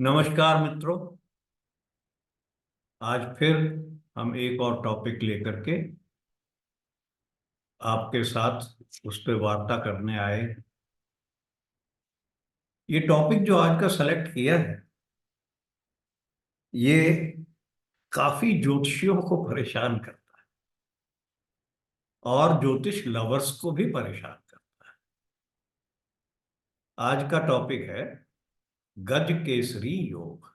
नमस्कार मित्रों। आज फिर हम एक और टॉपिक लेकर के आपके साथ उस पर वार्ता करने आए। ये टॉपिक जो आज का सेलेक्ट किया है, ये काफी ज्योतिषियों को परेशान करता है और ज्योतिष लवर्स को भी परेशान करता है। आज का टॉपिक है गज केसरी योग।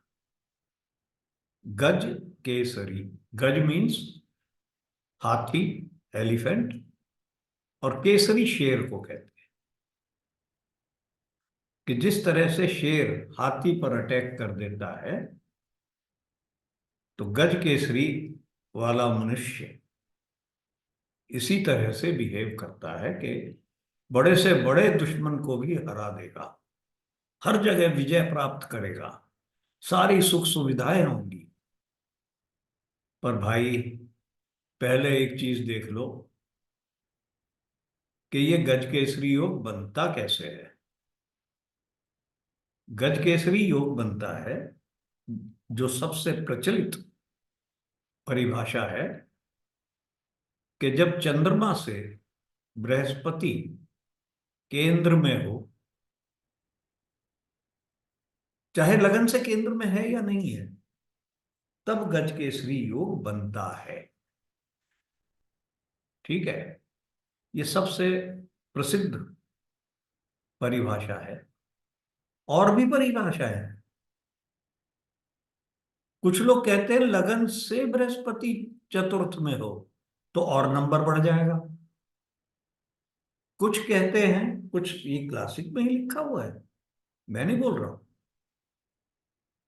गज केसरी, गज मीन्स हाथी, एलिफेंट, और केसरी शेर को कहते हैं। कि जिस तरह से शेर हाथी पर अटैक कर देता है, तो गज केसरी वाला मनुष्य इसी तरह से बिहेव करता है कि बड़े से बड़े दुश्मन को भी हरा देगा, हर जगह विजय प्राप्त करेगा, सारी सुख सुविधाएं होंगी। पर भाई, पहले एक चीज देख लो कि ये गज केसरी योग बनता कैसे है। गज केसरी योग बनता है, जो सबसे प्रचलित परिभाषा है, कि जब चंद्रमा से बृहस्पति केंद्र में हो, चाहे लगन से केंद्र में है या नहीं है, तब गज केसरी योग बनता है। ठीक है, ये सबसे प्रसिद्ध परिभाषा है। और भी परिभाषा है। कुछ लोग कहते हैं लगन से बृहस्पति चतुर्थ में हो तो और नंबर बढ़ जाएगा। कुछ कहते हैं, कुछ ये क्लासिक में ही लिखा हुआ है, मैं नहीं बोल रहा हूं,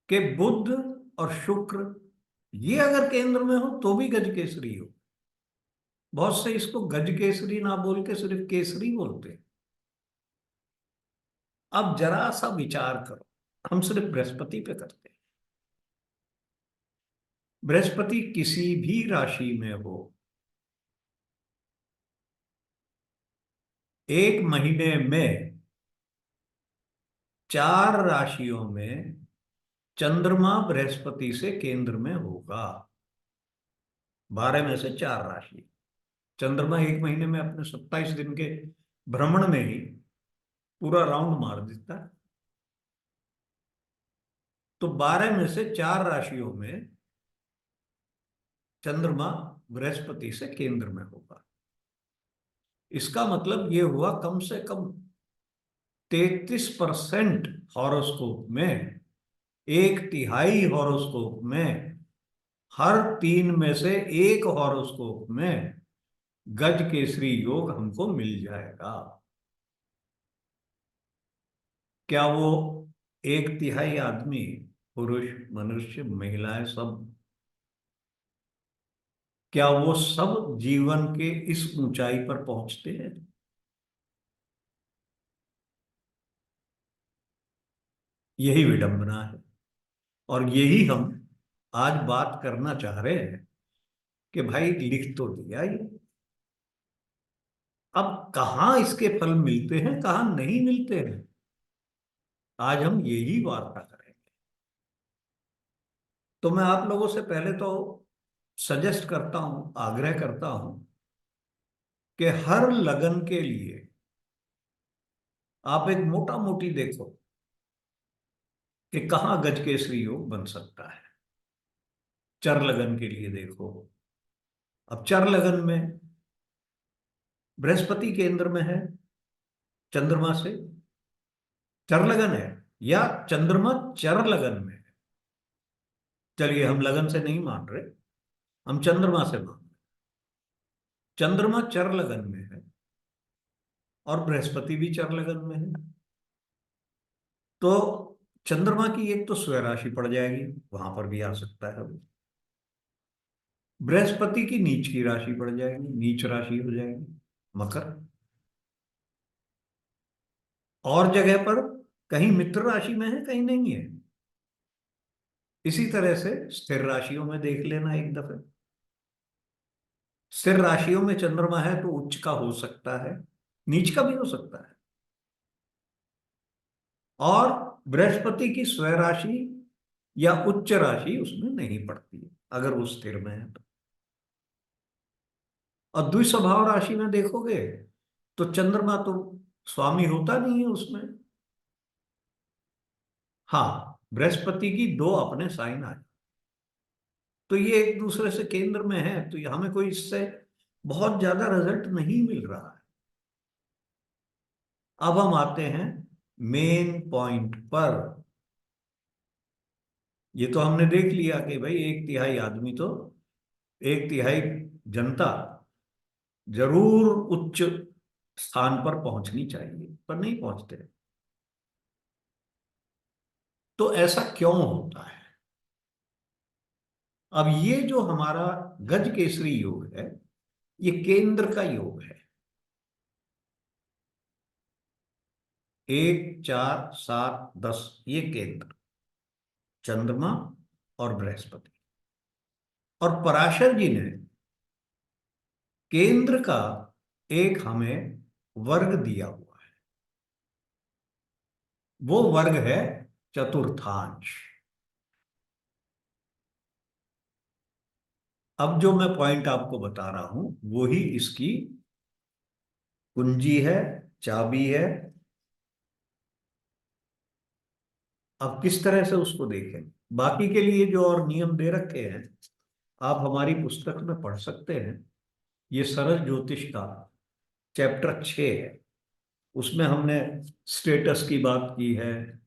कि बुध और शुक्र ये अगर केंद्र में हो तो भी गज केसरी हो। बहुत से इसको गज केसरी ना बोल के सिर्फ केसरी बोलते हैं। अब जरा सा विचार करो, हम सिर्फ बृहस्पति पे करते हैं। बृहस्पति किसी भी राशि में हो, एक महीने में 4 राशियों में चंद्रमा बृहस्पति से केंद्र में होगा। 12 में से 4 राशि। चंद्रमा एक महीने में अपने 27 दिन के भ्रमण में ही पूरा राउंड मार देता है। तो 12 में से 4 राशियों में चंद्रमा बृहस्पति से केंद्र में होगा। इसका मतलब ये हुआ कम से कम 33% हॉरोस्कोप में, 1/3 हॉरोस्कोप में, हर 3 में से 1 हॉरोस्कोप में गज केसरी योग हमको मिल जाएगा। क्या वो 1/3 आदमी, पुरुष, मनुष्य, महिलाएं, सब, क्या वो सब जीवन के इस ऊंचाई पर पहुंचते हैं? यही विडंबना है। और यही हम आज बात करना चाह रहे हैं कि भाई लिख तो दिया ये, अब कहाँ इसके फल मिलते हैं, कहाँ नहीं मिलते हैं, आज हम यही वार्ता करेंगे। तो मैं आप लोगों से पहले तो सजेस्ट करता हूं, आग्रह करता हूं, कि हर लगन के लिए आप एक मोटा मोटी देखो कि कहाँ गज केसरी योग बन सकता है। चर लगन के लिए देखो। अब चर लगन में बृहस्पति केंद्र में है चंद्रमा से, चर लगन है, या चंद्रमा चर लगन में है। चलिए, हम लगन से नहीं मान रहे, हम चंद्रमा से मान रहे। चंद्रमा चर लगन में है और बृहस्पति भी चर लगन में है। तो चंद्रमा की एक तो स्वयं राशि पड़ जाएगी, वहां पर भी आ सकता है वो। बृहस्पति की नीच की राशि पड़ जाएगी, नीच राशि हो जाएगी मकर। और जगह पर कहीं मित्र राशि में है, कहीं नहीं है। इसी तरह से स्थिर राशियों में देख लेना एक दफे। स्थिर राशियों में चंद्रमा है तो उच्च का हो सकता है, नीच का भी हो सकता है। और बृहस्पति की स्वयं राशि या उच्च राशि उसमें नहीं पड़ती है अगर वो स्थिर में है तो। और द्विस्वभाव राशि में देखोगे तो चंद्रमा तो स्वामी होता नहीं है उसमें। हाँ, बृहस्पति की दो अपने साइन आए, तो ये एक दूसरे से केंद्र में है, तो ये हमें कोई इससे बहुत ज्यादा रिजल्ट नहीं मिल रहा है। अब हम आते हैं मेन पॉइंट पर। ये तो हमने देख लिया कि भाई एक तिहाई आदमी तो, एक तिहाई जनता जरूर उच्च स्थान पर पहुंचनी चाहिए, पर नहीं पहुंचते। तो ऐसा क्यों होता है? अब ये जो हमारा गज केसरी योग है, ये केंद्र का योग है। 1 4 7 10 ये केंद्र, चंद्रमा और बृहस्पति। और पराशर जी ने केंद्र का एक हमें वर्ग दिया हुआ है, वो वर्ग है चतुर्थांश। अब जो मैं पॉइंट आपको बता रहा हूं वो ही इसकी कुंजी है, चाबी है। अब किस तरह से उसको देखें, बाकी के लिए जो और नियम दे रखे हैं आप हमारी पुस्तक में पढ़ सकते हैं। ये सरल ज्योतिष का चैप्टर 6 है, उसमें हमने स्टेटस की बात की है,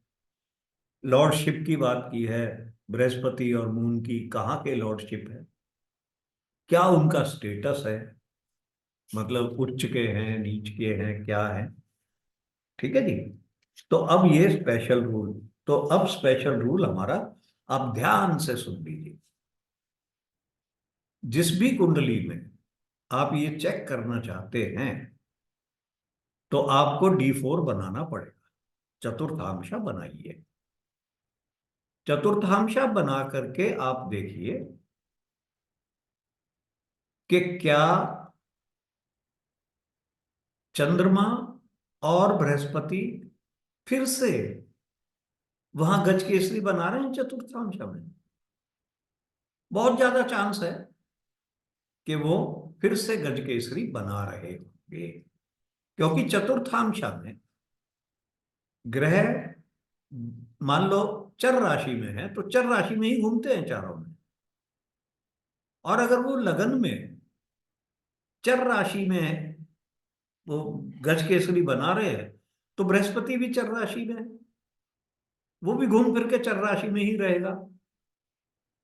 लॉर्डशिप की बात की है, बृहस्पति और मून की कहाँ के लॉर्डशिप है, क्या उनका स्टेटस है, मतलब उच्च के हैं, नीच के हैं, क्या है। ठीक है जी। तो अब ये स्पेशल रूल, तो अब स्पेशल रूल हमारा, आप ध्यान से सुन लीजिए। जिस भी कुंडली में आप ये चेक करना चाहते हैं तो आपको D4 बनाना पड़ेगा, चतुर्थांशा बनाइए। चतुर्थांशा बना करके आप देखिए कि क्या चंद्रमा और बृहस्पति फिर से वहां गज केसरी बना रहे हैं चतुर्थांशा में। बहुत ज्यादा चांस है कि वो फिर से गज केसरी बना रहे होंगे, क्योंकि चतुर्थांशा में ग्रह मान लो चर राशि में है तो चर राशि में ही घूमते हैं चारों में। और अगर वो लगन में चर राशि में वो गज केसरी बना रहे हैं तो बृहस्पति भी चर राशि में है, वो भी घूम फिर के चर राशि में ही रहेगा,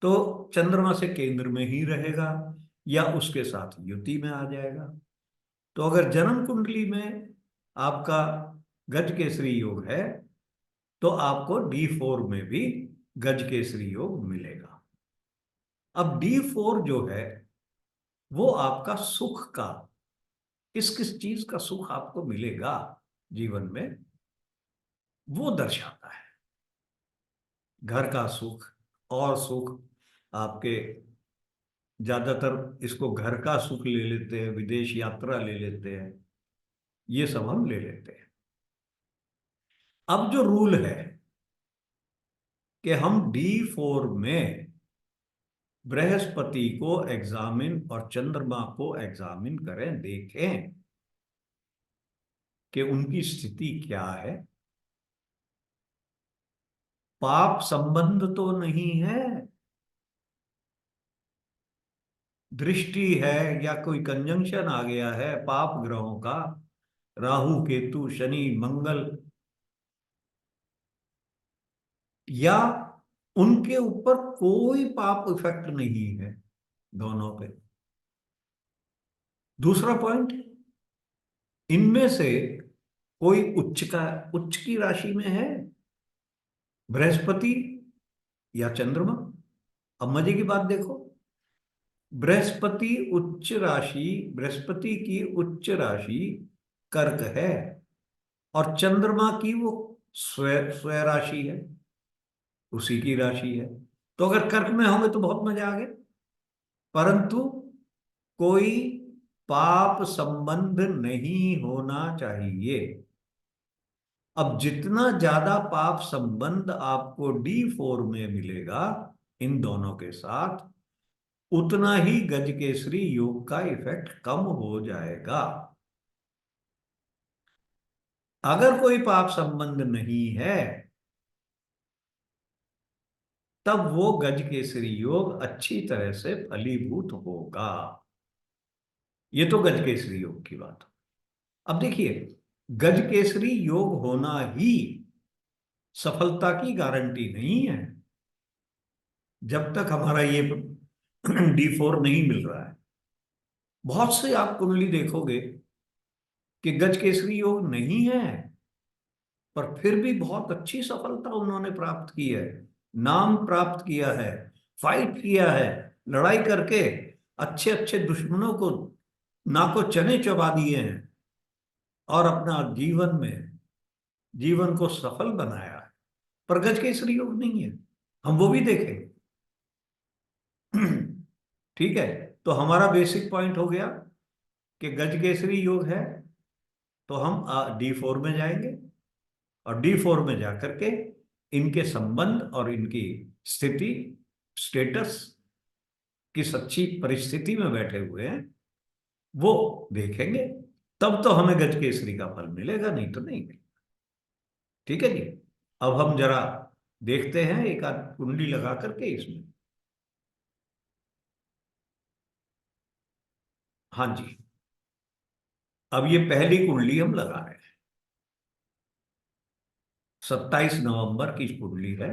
तो चंद्रमा से केंद्र में ही रहेगा या उसके साथ युति में आ जाएगा। तो अगर जन्म कुंडली में आपका गज केसरी योग है तो आपको D4 में भी गज केसरी योग मिलेगा। अब D4 जो है वो आपका सुख का, किस किस चीज का सुख आपको मिलेगा जीवन में, वो दर्शाता है। घर का सुख और सुख आपके, ज्यादातर इसको घर का सुख ले लेते हैं, विदेश यात्रा ले लेते हैं, ये सब हम ले लेते हैं। अब जो रूल है कि हम D4 में बृहस्पति को एग्जामिन और चंद्रमा को एग्जामिन करें, देखें कि उनकी स्थिति क्या है। पाप संबंध तो नहीं है, दृष्टि है या कोई कंजंक्शन आ गया है पाप ग्रहों का, राहु केतु शनि मंगल, या उनके ऊपर कोई पाप इफेक्ट नहीं है दोनों पे। दूसरा पॉइंट, इनमें से कोई उच्च की राशि में है, बृहस्पति या चंद्रमा। अब मजे की बात देखो, बृहस्पति उच्च राशि, बृहस्पति की उच्च राशि कर्क है और चंद्रमा की वो स्वय स्वय राशि है, उसी की राशि है। तो अगर कर्क में होंगे तो बहुत मजा आ गया, परंतु कोई पाप संबंध नहीं होना चाहिए। अब जितना ज्यादा पाप संबंध आपको D4 में मिलेगा इन दोनों के साथ, उतना ही गजकेसरी योग का इफेक्ट कम हो जाएगा। अगर कोई पाप संबंध नहीं है, तब वो गजकेसरी योग अच्छी तरह से फलीभूत होगा। ये तो गजकेसरी योग की बात। अब देखिए, गजकेसरी योग होना ही सफलता की गारंटी नहीं है, जब तक हमारा ये D4 नहीं मिल रहा है। बहुत से आप कुंडली देखोगे कि गजकेसरी योग नहीं है, पर फिर भी बहुत अच्छी सफलता उन्होंने प्राप्त की है, नाम प्राप्त किया है, फाइट किया है, लड़ाई करके अच्छे अच्छे दुश्मनों को नाको चने चबा दिए हैं और अपना जीवन को सफल बनाया है। पर गजकेसरी योग नहीं है, हम वो भी देखेंगे। ठीक है, तो हमारा बेसिक पॉइंट हो गया कि गजकेसरी योग है तो हम D4 में जाएंगे, और D4 में जाकर के इनके संबंध और इनकी स्थिति, स्टेटस, किस अच्छी परिस्थिति में बैठे हुए हैं वो देखेंगे। तब तो हमें गजकेसरी का फल मिलेगा, नहीं तो नहीं मिलेगा। ठीक है जी। अब हम जरा देखते हैं एक आध कुंडली लगा करके इसमें। हाँ जी, अब ये पहली कुंडली हम लगा रहे हैं। 27 नवंबर की कुंडली है।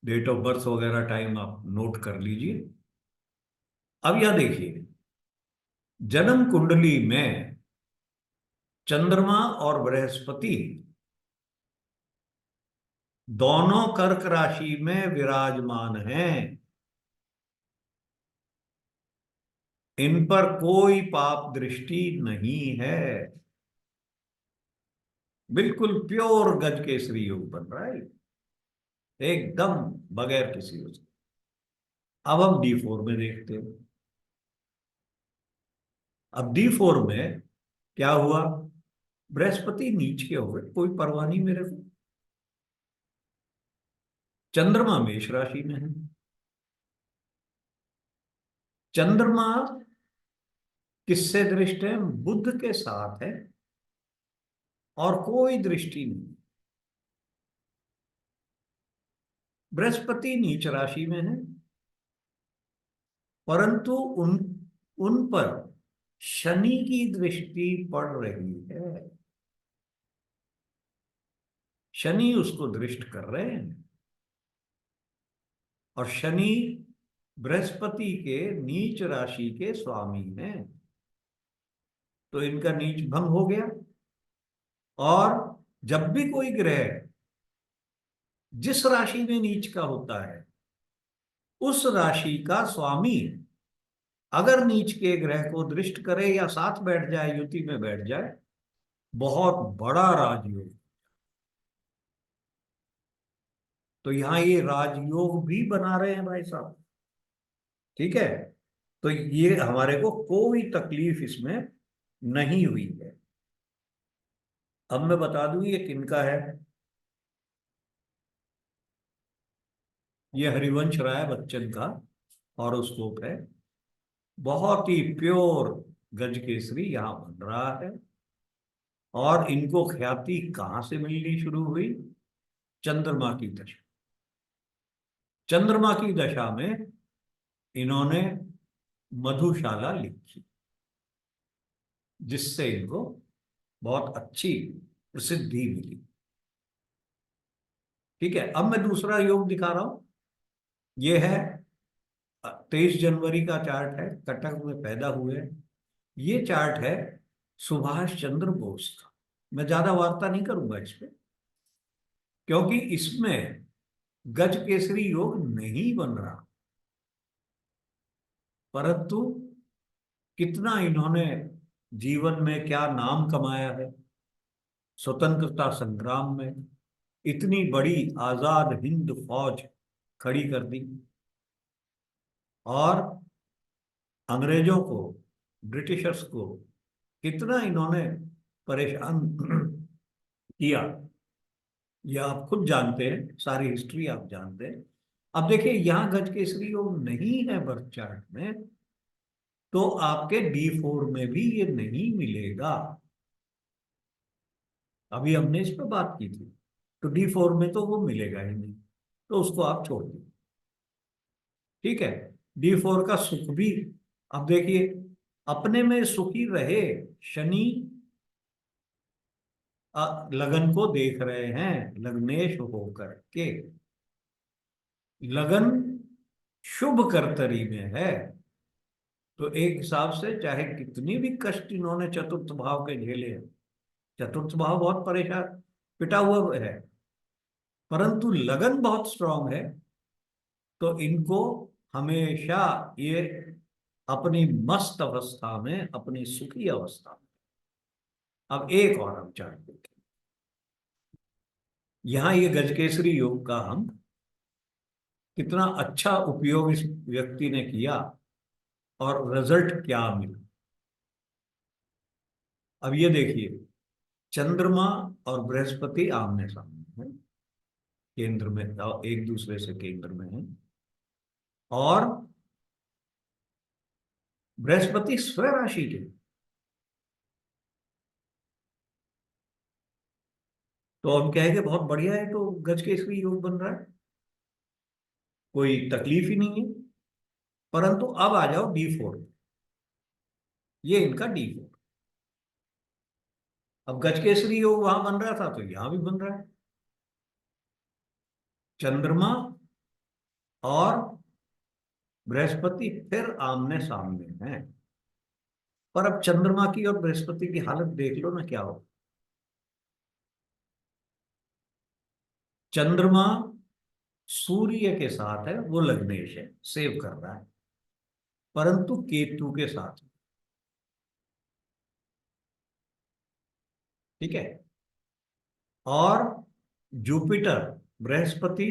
डेट ऑफ बर्थ वगैरह टाइम आप नोट कर लीजिए। अब यह देखिए, जन्म कुंडली में चंद्रमा और बृहस्पति दोनों कर्क राशि में विराजमान हैं। इन पर कोई पाप दृष्टि नहीं है, बिल्कुल प्योर गज केसरी योग बन रहा है एकदम, बगैर किसी उसके। अब हम D4 में देखते हैं। अब D4 में क्या हुआ, बृहस्पति नीच के हो गए, कोई परवाह नहीं मेरे को। चंद्रमा मेष राशि में है। चंद्रमा किससे दृष्ट है, बुध के साथ है, और कोई दृष्टि नहीं। बृहस्पति नीच राशि में है, परंतु उन उन पर शनि की दृष्टि पड़ रही है। शनि उसको दृष्ट कर रहे हैं, और शनि बृहस्पति के नीच राशि के स्वामी हैं, तो इनका नीच भंग हो गया। और जब भी कोई ग्रह जिस राशि में नीच का होता है, उस राशि का स्वामी अगर नीच के ग्रह को दृष्ट करे या साथ बैठ जाए, युति में बैठ जाए, बहुत बड़ा राजयोग। तो यहां ये राजयोग भी बना रहे हैं भाई साहब। ठीक है, तो ये हमारे को कोई तकलीफ इसमें नहीं हुई है। अब मैं बता दूं ये किनका है। ये हरिवंश राय बच्चन का हॉरोस्कोप है। बहुत ही प्योर गज केसरी यहां बन रहा है। और इनको ख्याति कहां से मिलनी शुरू हुई, चंद्रमा की दशा। चंद्रमा की दशा में इन्होंने मधुशाला लिखी, जिससे इनको बहुत अच्छी प्रसिद्धि मिली। ठीक है, अब मैं दूसरा योग दिखा रहा हूं। ये है 23 जनवरी का चार्ट है, कटक में पैदा हुए। ये चार्ट है सुभाष चंद्र बोस का। मैं ज्यादा वार्ता नहीं करूंगा इस पे, क्योंकि इसमें गज केसरी योग नहीं बन रहा, परंतु कितना इन्होंने जीवन में क्या नाम कमाया है। स्वतंत्रता संग्राम में इतनी बड़ी आजाद हिंद फौज खड़ी कर दी, और अंग्रेजों को, ब्रिटिशर्स को कितना इन्होंने परेशान किया। ये आप खुद जानते हैं, सारी हिस्ट्री आप जानते हैं। अब देखिए यहाँ गज केसरी योग नहीं है बर्थ चार्ट में, तो आपके D4 में भी ये नहीं मिलेगा। अभी हमने इस पर बात की थी, तो D4 में तो वो मिलेगा ही नहीं, तो उसको आप छोड़ दीजिए। ठीक है। D4 का सुख भी, अब देखिए, अपने में सुखी रहे शनि लगन को देख रहे हैं लग्नेश होकर के। लगन शुभ करतरी में है, तो एक हिसाब से चाहे कितनी भी कष्ट इन्होंने चतुर्थ भाव के झेले हैं, चतुर्थ भाव बहुत परेशान पिटा हुआ है, परंतु लगन बहुत स्ट्रांग है, तो इनको हमेशा ये अपनी मस्त अवस्था में, अपनी सुखी अवस्था में। अब एक और हम चार्ट देखें। यहां ये गजकेसरी योग का हम कितना अच्छा उपयोग इस व्यक्ति ने किया और रिजल्ट क्या मिला। अब ये देखिए, चंद्रमा और बृहस्पति आमने सामने हैं, केंद्र में, एक दूसरे से केंद्र में है, और बृहस्पति स्वराशि के, तो हम कहेंगे बहुत बढ़िया है, तो गज के इसमें योग बन रहा है, कोई तकलीफ ही नहीं है। परंतु अब आ जाओ D4, ये इनका D4। अब गजकेसरी योग वहां बन रहा था, तो यहां भी बन रहा है, चंद्रमा और बृहस्पति फिर आमने सामने हैं। पर अब चंद्रमा की और बृहस्पति की हालत देख लो ना क्या हो। चंद्रमा सूर्य के साथ है, वो लग्नेश है, सेव कर रहा है, परंतु केतु के साथ। ठीक है। और जुपिटर, बृहस्पति,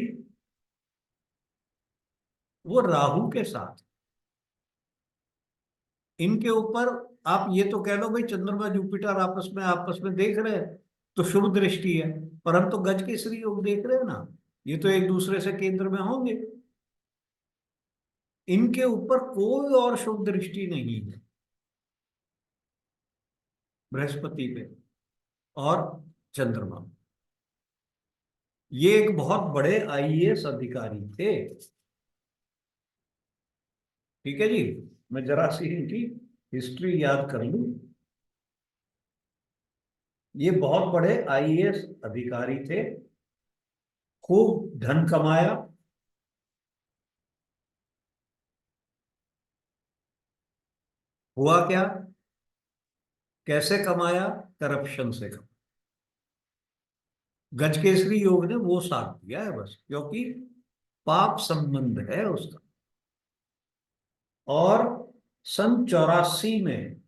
वो राहु के साथ। इनके ऊपर आप ये तो कह लो भाई चंद्रमा जुपिटर आपस में देख रहे हैं, तो शुभ दृष्टि है, पर हम तो गज केसरी योग देख रहे हैं ना, ये तो एक दूसरे से केंद्र में होंगे। इनके ऊपर कोई और शुभ दृष्टि नहीं है बृहस्पति पे और चंद्रमा। ये एक बहुत बड़े आईएएस अधिकारी थे। ठीक है जी। मैं जरा सी इनकी हिस्ट्री याद कर लूं। ये बहुत बड़े आईएएस अधिकारी थे, खूब धन कमाया। हुआ क्या, कैसे कमाया? करप्शन से कमाया। गजकेसरी योग ने वो साथ दिया है बस, क्योंकि पाप संबंध है उसका। और सन 84 में,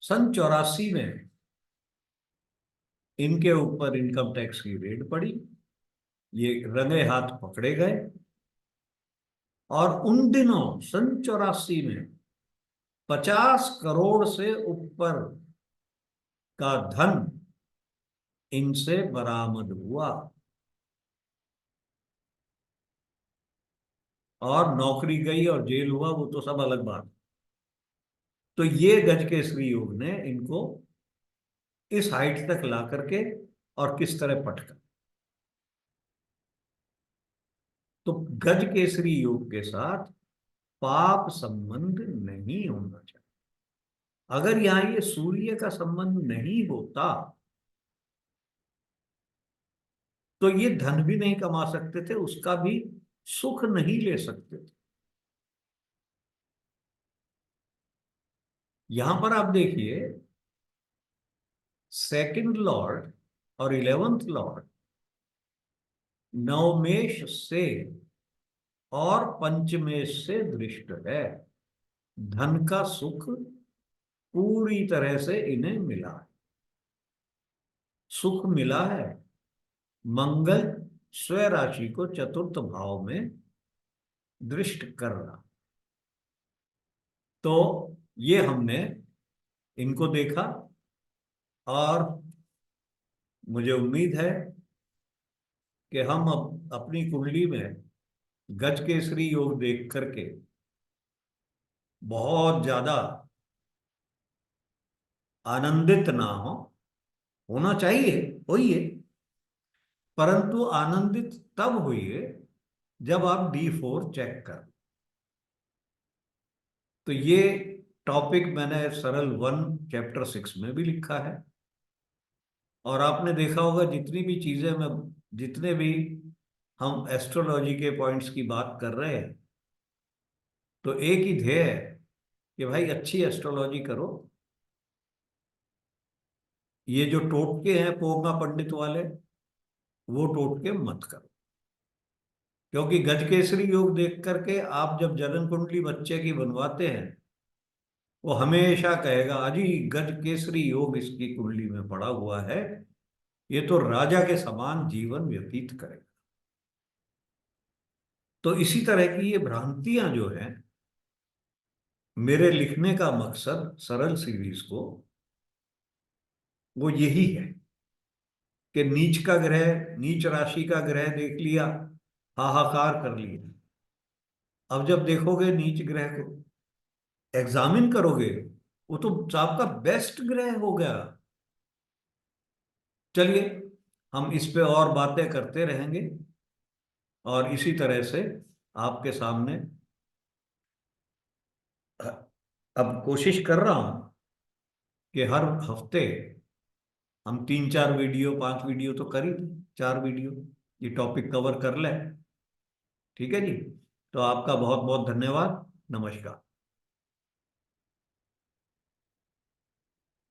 सन 84 में इनके ऊपर इनकम टैक्स की रेड पड़ी, ये रंगे हाथ पकड़े गए, और उन दिनों सन 84 में 50 करोड़ से ऊपर का धन इनसे बरामद हुआ। और नौकरी गई और जेल हुआ, वो तो सब अलग बात। तो ये गजकेसरी योग ने इनको इस हाइट तक ला करके और किस तरह पटका। तो गज केसरी योग के साथ पाप संबंध नहीं होना चाहिए। अगर यहां ये सूर्य का संबंध नहीं होता, तो ये धन भी नहीं कमा सकते थे, उसका भी सुख नहीं ले सकते थे। यहां पर आप देखिए, सेकंड लॉर्ड और 11th लॉर्ड नवमेश से और पंचमेश से दृष्ट है। धन का सुख पूरी तरह से इन्हें मिला है, सुख मिला है। मंगल स्वराशि राशि को चतुर्थ भाव में दृष्ट कर रहा। तो ये हमने इनको देखा, और मुझे उम्मीद है कि हम अब अपनी कुंडली में गज केसरी योग देख करके बहुत ज्यादा आनंदित ना हो, होना चाहिए, होइए, परंतु आनंदित तब होइए जब आप D4 चेक कर। तो ये टॉपिक मैंने सरल 1 चैप्टर 6 में भी लिखा है। और आपने देखा होगा जितनी भी चीजें मैं, जितने भी हम एस्ट्रोलॉजी के पॉइंट्स की बात कर रहे हैं, तो एक ही ध्येय है कि भाई अच्छी एस्ट्रोलॉजी करो। ये जो टोटके हैं पोंगा पंडित वाले, वो टोटके मत करो। क्योंकि गजकेसरी योग देख करके आप जब जन्म कुंडली बच्चे की बनवाते हैं, वो हमेशा कहेगा अजी गज केसरी योग इसकी कुंडली में पड़ा हुआ है, ये तो राजा के समान जीवन व्यतीत करेगा। तो इसी तरह की ये भ्रांतियां जो हैं, मेरे लिखने का मकसद सरल सीरीज को वो यही है कि नीच का ग्रह, नीच राशि का ग्रह देख लिया, हाहाकार कर लिया। अब जब देखोगे नीच ग्रह को, एग्जामिन करोगे, वो तो आपका बेस्ट ग्रह हो गया। चलिए, हम इस पे और बातें करते रहेंगे, और इसी तरह से आपके सामने अब कोशिश कर रहा हूं कि हर हफ्ते हम 3-4 वीडियो, 5 वीडियो तो कर ही दें, 4 वीडियो ये टॉपिक कवर कर लें। ठीक है जी। तो आपका बहुत बहुत धन्यवाद। नमस्कार।